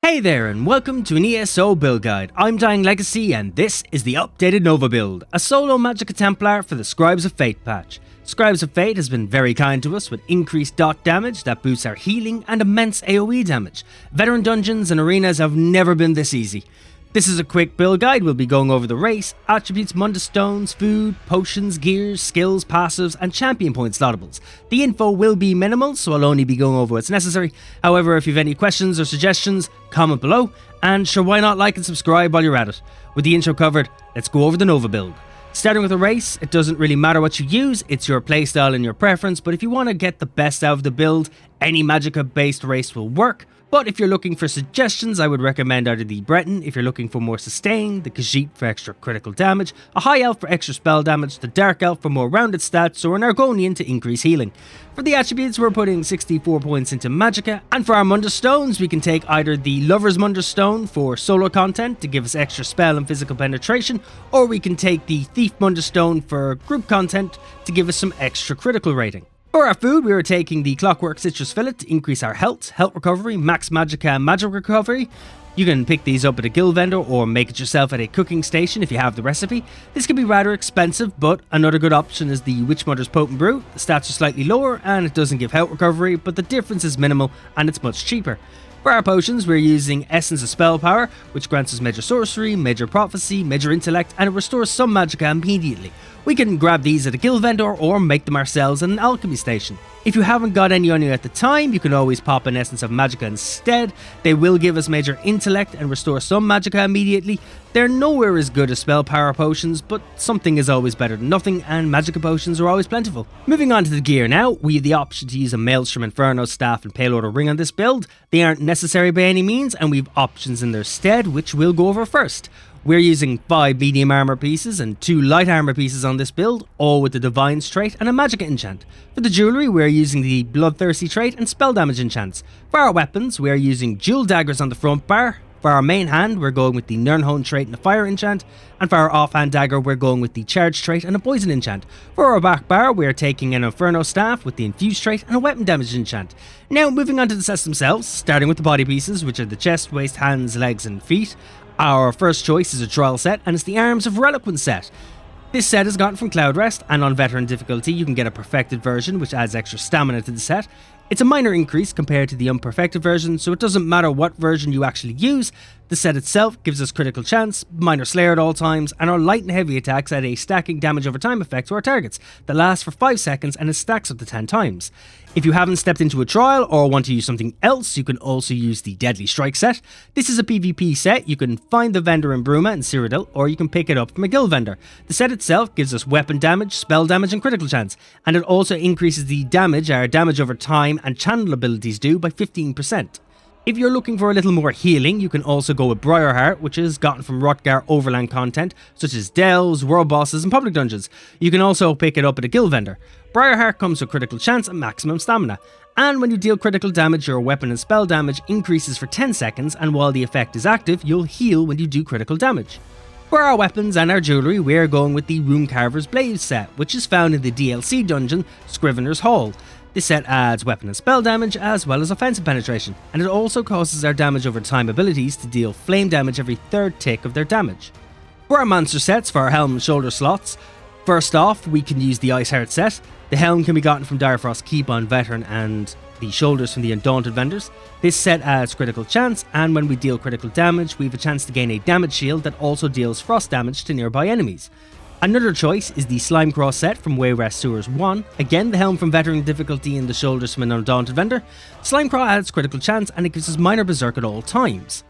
Hey there and welcome to an ESO build guide. I'm Dying Legacy and this is the updated Nova build, a solo Magicka Templar for the Scribes of Fate patch. Scribes of Fate has been very kind to us with increased dot damage that boosts our healing and immense AoE damage. Veteran dungeons and arenas have never been this easy. This is a quick build guide. We'll be going over the race, attributes, Munda stones, food, potions, gears, skills, passives and champion point slottables. The info will be minimal, so I'll only be going over what's necessary. However, if you have any questions or suggestions, comment below, and sure, why not like and subscribe while you're at it. With the intro covered, let's go over the Nova build. Starting with a race, it doesn't really matter what you use, it's your playstyle and your preference, but if you want to get the best out of the build, any Magicka based race will work. But if you're looking for suggestions, I would recommend either the Breton if you're looking for more sustain, the Khajiit for extra critical damage, a High Elf for extra spell damage, the Dark Elf for more rounded stats, or an Argonian to increase healing. For the attributes, we're putting 64 points into Magicka, and for our Munda stones, we can take either the Lover's Munda stone for solo content to give us extra spell and physical penetration, or we can take the Thief Munda stone for group content to give us some extra critical rating. For our food, we are taking the Clockwork Citrus Fillet to increase our health recovery, max Magicka and magic recovery. You can pick these up at a guild vendor or make it yourself at a cooking station if you have the recipe. This can be rather expensive, but another good option is the Witch Mother's Potent Brew. The stats are slightly lower and it doesn't give health recovery, but the difference is minimal and it's much cheaper. For our potions, we're using Essence of Spell Power, which grants us Major Sorcery, Major Prophecy, Major Intellect, and it restores some Magicka immediately. We can grab these at a guild vendor or make them ourselves at an alchemy station. If you haven't got any on you at the time, you can always pop an Essence of Magicka instead. They will give us Major Intellect and restore some Magicka immediately. They're nowhere as good as Spell Power potions, but something is always better than nothing, and Magicka potions are always plentiful. Moving on to the gear now, we have the option to use a Maelstrom Inferno Staff and Payloader Ring on this build. They aren't necessary by any means, and we have options in their stead, which we'll go over first. We're using 5 medium armor pieces and 2 light armor pieces on this build, all with the Divine's trait and a Magicka enchant. For the jewellery, we're using the Bloodthirsty trait and spell damage enchants. For our weapons, we're using dual daggers on the front bar. For our main hand, we're going with the Nirnhone trait and a fire enchant. And for our offhand dagger, we're going with the charge trait and a poison enchant. For our back bar, we're taking an Inferno staff with the infused trait and a weapon damage enchant. Now, moving on to the sets themselves, starting with the body pieces, which are the chest, waist, hands, legs and feet. Our first choice is a trial set, and it's the Arms of Reliquance set. This set is gotten from Cloudrest, and on veteran difficulty you can get a perfected version which adds extra stamina to the set. It's a minor increase compared to the unperfected version, so it doesn't matter what version you actually use. The set itself gives us critical chance, minor slayer at all times, and our light and heavy attacks add a stacking damage over time effect to our targets that lasts for 5 seconds and it stacks up to 10 times. If you haven't stepped into a trial or want to use something else, you can also use the Deadly Strike set. This is a PvP set. You can find the vendor in Bruma and Cyrodiil, or you can pick it up from a guild vendor. The set itself gives us weapon damage, spell damage and critical chance, and it also increases the damage our damage over time and channel abilities do by 15%. If you're looking for a little more healing, you can also go with Briarheart, which is gotten from Rotgar Overland content, such as delves, world bosses and public dungeons. You can also pick it up at a guild vendor. Briarheart comes with critical chance and maximum stamina, and when you deal critical damage, your weapon and spell damage increases for 10 seconds, and while the effect is active, you'll heal when you do critical damage. For our weapons and our jewellery, we are going with the Runecarver's Blade set, which is found in the DLC dungeon, Scrivener's Hall. This set adds weapon and spell damage as well as offensive penetration, and it also causes our damage over time abilities to deal flame damage every 3rd tick of their damage. For our monster sets, for our helm and shoulder slots, first off we can use the Iceheart set. The helm can be gotten from Direfrost Keep on veteran and the shoulders from the Undaunted vendors. This set adds critical chance, and when we deal critical damage we have a chance to gain a damage shield that also deals frost damage to nearby enemies. Another choice is the Slimecraw set from Wayrest Sewers 1, again the helm from veteran difficulty and the shoulders from an Undaunted vendor. Slimecraw adds critical chance and it gives us minor berserk at all times.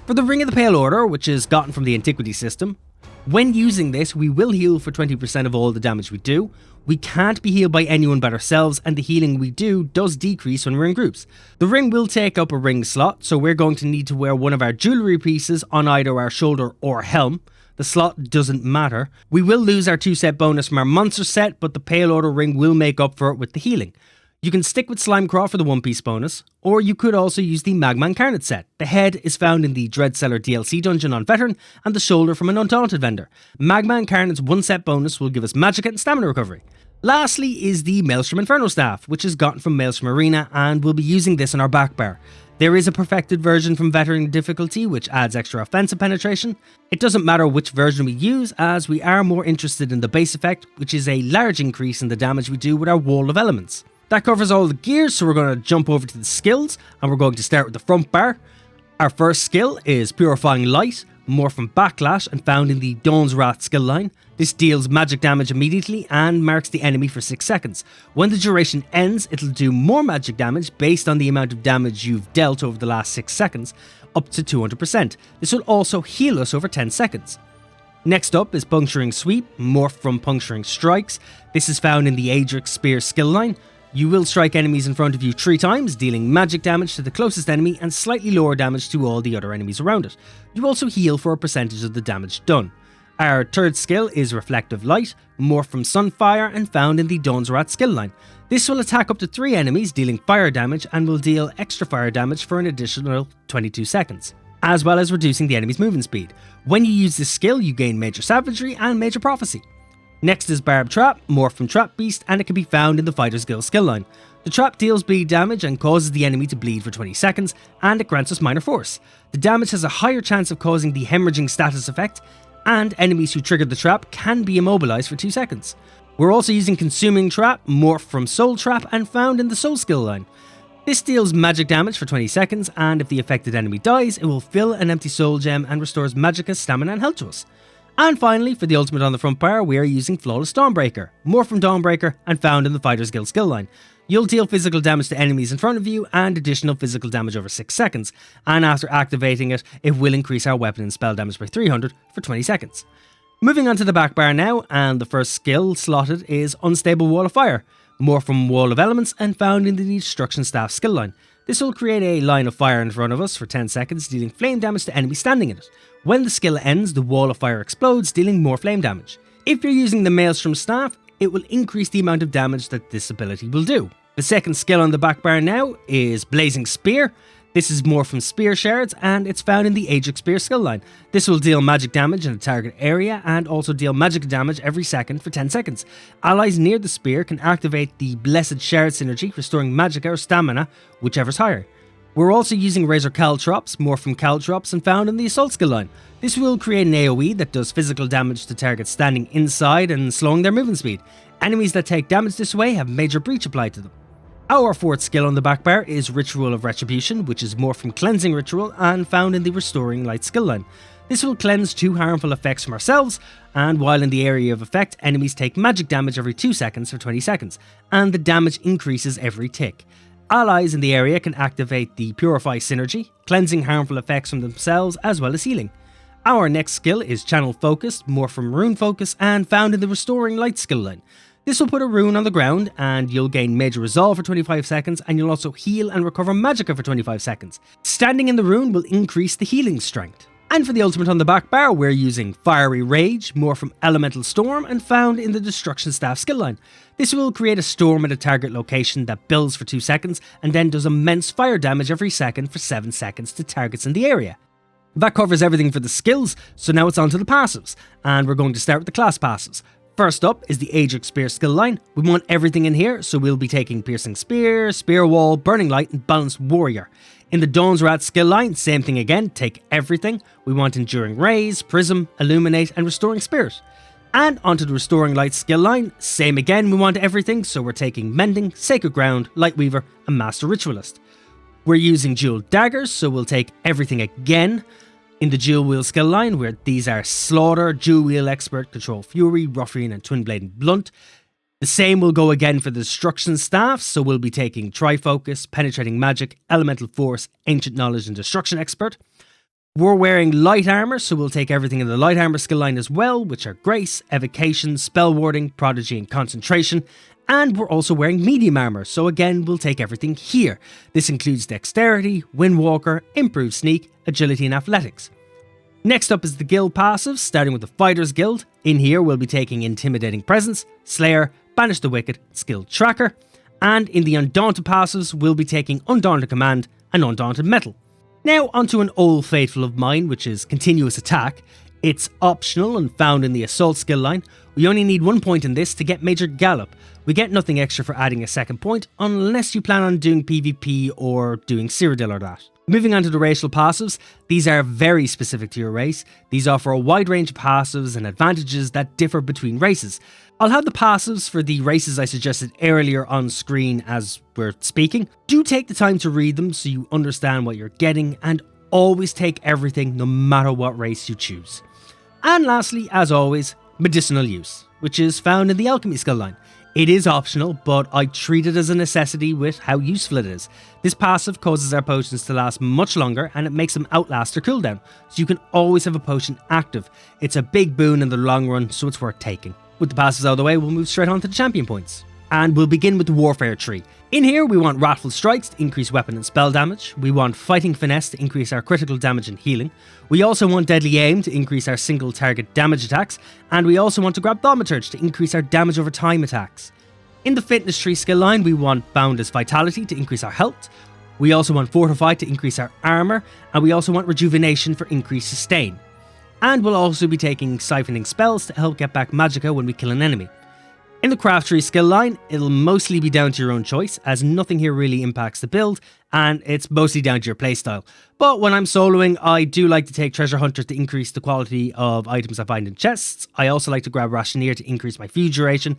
For the Ring of the Pale Order, which is gotten from the Antiquity system, when using this we will heal for 20% of all the damage we do. We can't be healed by anyone but ourselves, and the healing we do does decrease when we're in groups. The ring will take up a ring slot, so we're going to need to wear one of our jewellery pieces on either our shoulder or helm. The slot doesn't matter. We will lose our 2-set bonus from our monster set, but the Pale Order ring will make up for it with the healing. You can stick with Slimecraw for the 1-piece bonus, or you could also use the Magma Incarnate set. The head is found in the Dreadcellar DLC dungeon on veteran, and the shoulder from an Undaunted vendor. Magma Incarnate's 1-set bonus will give us Magicka and stamina recovery. Lastly is the Maelstrom Inferno staff, which is gotten from Maelstrom Arena, and we'll be using this in our back bar. There is a perfected version from veteran difficulty which adds extra offensive penetration. It doesn't matter which version we use, as we are more interested in the base effect, which is a large increase in the damage we do with our wall of elements. That covers all the gears, so we're going to jump over to the skills, and we're going to start with the front bar. Our first skill is Purifying Light, more from Backlash and found in the Dawn's Wrath skill line. This deals magic damage immediately and marks the enemy for 6 seconds. When the duration ends, it'll do more magic damage based on the amount of damage you've dealt over the last 6 seconds, up to 200%. This will also heal us over 10 seconds. Next up is Puncturing Sweep, morphed from Puncturing Strikes. This is found in the Adrix Spear skill line. You will strike enemies in front of you 3 times, dealing magic damage to the closest enemy and slightly lower damage to all the other enemies around it. You also heal for a percentage of the damage done. Our third skill is Reflective Light, morphed from Sunfire and found in the Dawn's Wrath skill line. This will attack up to 3 enemies, dealing fire damage, and will deal extra fire damage for an additional 22 seconds, as well as reducing the enemy's movement speed. When you use this skill, you gain Major Savagery and Major Prophecy. Next is Barb Trap, morphed from Trap Beast, and it can be found in the Fighter's Guild skill line. The trap deals bleed damage and causes the enemy to bleed for 20 seconds, and it grants us Minor Force. The damage has a higher chance of causing the hemorrhaging status effect, and enemies who trigger the trap can be immobilized for 2 seconds. We're also using Consuming Trap, morphed from Soul Trap and found in the Soul skill line. This deals magic damage for 20 seconds, and if the affected enemy dies, it will fill an empty soul gem and restores Magicka, stamina and health to us. And finally, for the ultimate on the front bar, we are using Flawless Dawnbreaker, morphed from Dawnbreaker and found in the Fighter's Guild skill line. You'll deal physical damage to enemies in front of you and additional physical damage over 6 seconds, and after activating it, it will increase our weapon and spell damage by 300 for 20 seconds. Moving on to the back bar now, and the first skill slotted is Unstable Wall of Fire, morphed from Wall of Elements and found in the Destruction Staff skill line. This will create a line of fire in front of us for 10 seconds, dealing flame damage to enemies standing in it. When the skill ends, the wall of fire explodes, dealing more flame damage. If you're using the Maelstrom Staff, it will increase the amount of damage that this ability will do. The second skill on the back bar now is Blazing Spear. This is more from Spear Shards, and it's found in the Adrix Spear skill line. This will deal magic damage in the target area and also deal magic damage every second for 10 seconds. Allies near the spear can activate the Blessed Shard synergy, restoring Magicka or stamina, whichever's higher. We're also using Razor Caltrops, more from Caltrops, and found in the Assault skill line. This will create an AoE that does physical damage to targets standing inside and slowing their movement speed. Enemies that take damage this way have Major Breach applied to them. Our fourth skill on the back bar is Ritual of Retribution, which is more from Cleansing Ritual and found in the Restoring Light skill line. This will cleanse 2 harmful effects from ourselves, and while in the area of effect, enemies take magic damage every 2 seconds for 20 seconds, and the damage increases every tick. Allies in the area can activate the Purify synergy, cleansing harmful effects from themselves as well as healing. Our next skill is Channel Focus, more from Rune Focus, and found in the Restoring Light skill line. This will put a rune on the ground, and you'll gain Major Resolve for 25 seconds, and you'll also heal and recover Magicka for 25 seconds. Standing in the rune will increase the healing strength. And for the ultimate on the back bar, we're using Fiery Rage, more from Elemental Storm, and found in the Destruction Staff skill line. This will create a storm at a target location that builds for 2 seconds, and then does immense fire damage every second for 7 seconds to targets in the area. That covers everything for the skills, so now it's on to the passives, and we're going to start with the class passives. First up is the Adrix Spear skill line. We want everything in here, so we'll be taking Piercing Spear, Spear Wall, Burning Light, and Balanced Warrior. In the Dawn's Wrath skill line, same thing again, take everything. We want Enduring Rays, Prism, Illuminate, and Restoring Spirit. And onto the Restoring Light skill line, same again, we want everything, so we're taking Mending, Sacred Ground, Lightweaver, and Master Ritualist. We're using Dual Daggers, so we'll take everything again. In the Dual Wield skill line, where these are Slaughter, Dual Wield Expert, Control Fury, Ruffian, and Twin Blade and Blunt. The same will go again for the Destruction Staff, so we'll be taking Trifocus, Penetrating Magic, Elemental Force, Ancient Knowledge, and Destruction Expert. We're wearing Light Armor, so we'll take everything in the Light Armor skill line as well, which are Grace, Evocation, Spell Warding, Prodigy, and Concentration. And we're also wearing Medium Armor, so again, we'll take everything here. This includes Dexterity, Windwalker, Improved Sneak, Agility, and Athletics. Next up is the Guild passives, starting with the Fighters Guild. In here, we'll be taking Intimidating Presence, Slayer, Banish the Wicked, Skill Tracker. And in the Undaunted passives, we'll be taking Undaunted Command and Undaunted Metal. Now onto an old faithful of mine, which is Continuous Attack. It's optional and found in the Assault skill line. We only need 1 point in this to get Major Gallop. We get nothing extra for adding a second point unless you plan on doing PvP or doing Cyrodiil or that. Moving on to the racial passives, these are very specific to your race. These offer a wide range of passives and advantages that differ between races. I'll have the passives for the races I suggested earlier on screen as we're speaking. Do take the time to read them so you understand what you're getting, and always take everything no matter what race you choose. And lastly, as always, medicinal use, which is found in the alchemy skill line. It is optional, but I treat it as a necessity with how useful it is. This passive causes our potions to last much longer, and it makes them outlast their cooldown, so you can always have a potion active. It's a big boon in the long run, so it's worth taking. With the passives out of the way, we'll move straight on to the champion points. And we'll begin with the Warfare tree. In here, we want Wrathful Strikes to increase weapon and spell damage. We want Fighting Finesse to increase our critical damage and healing. We also want Deadly Aim to increase our single target damage attacks. And we also want to grab Thaumaturge to increase our damage over time attacks. In the Fitness tree skill line, we want Boundless Vitality to increase our health. We also want Fortify to increase our armor. And we also want Rejuvenation for increased sustain. And we'll also be taking Siphoning Spells to help get back Magicka when we kill an enemy. In the Craft tree skill line, it'll mostly be down to your own choice, as nothing here really impacts the build, and it's mostly down to your playstyle. But when I'm soloing, I do like to take Treasure Hunter to increase the quality of items I find in chests. I also like to grab Rationeer to increase my feud duration,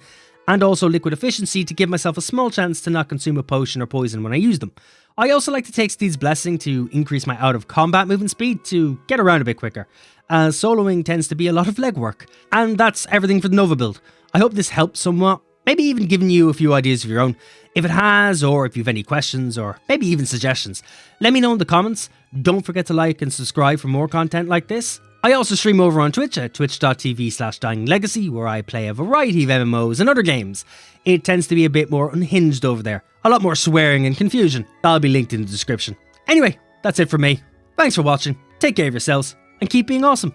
and also Liquid Efficiency to give myself a small chance to not consume a potion or poison when I use them. I also like to take Steed's Blessing to increase my out of combat movement speed to get around a bit quicker, as soloing tends to be a lot of legwork. And that's everything for the Nova build. I hope this helped somewhat, maybe even giving you a few ideas of your own. If it has, or if you have any questions, or maybe even suggestions, let me know in the comments. Don't forget to like and subscribe for more content like this. I also stream over on Twitch at twitch.tv/dyinglegacy, where I play a variety of MMOs and other games. It tends to be a bit more unhinged over there, a lot more swearing and confusion. That'll be linked in the description. Anyway, that's it from me. Thanks for watching, take care of yourselves, and keep being awesome.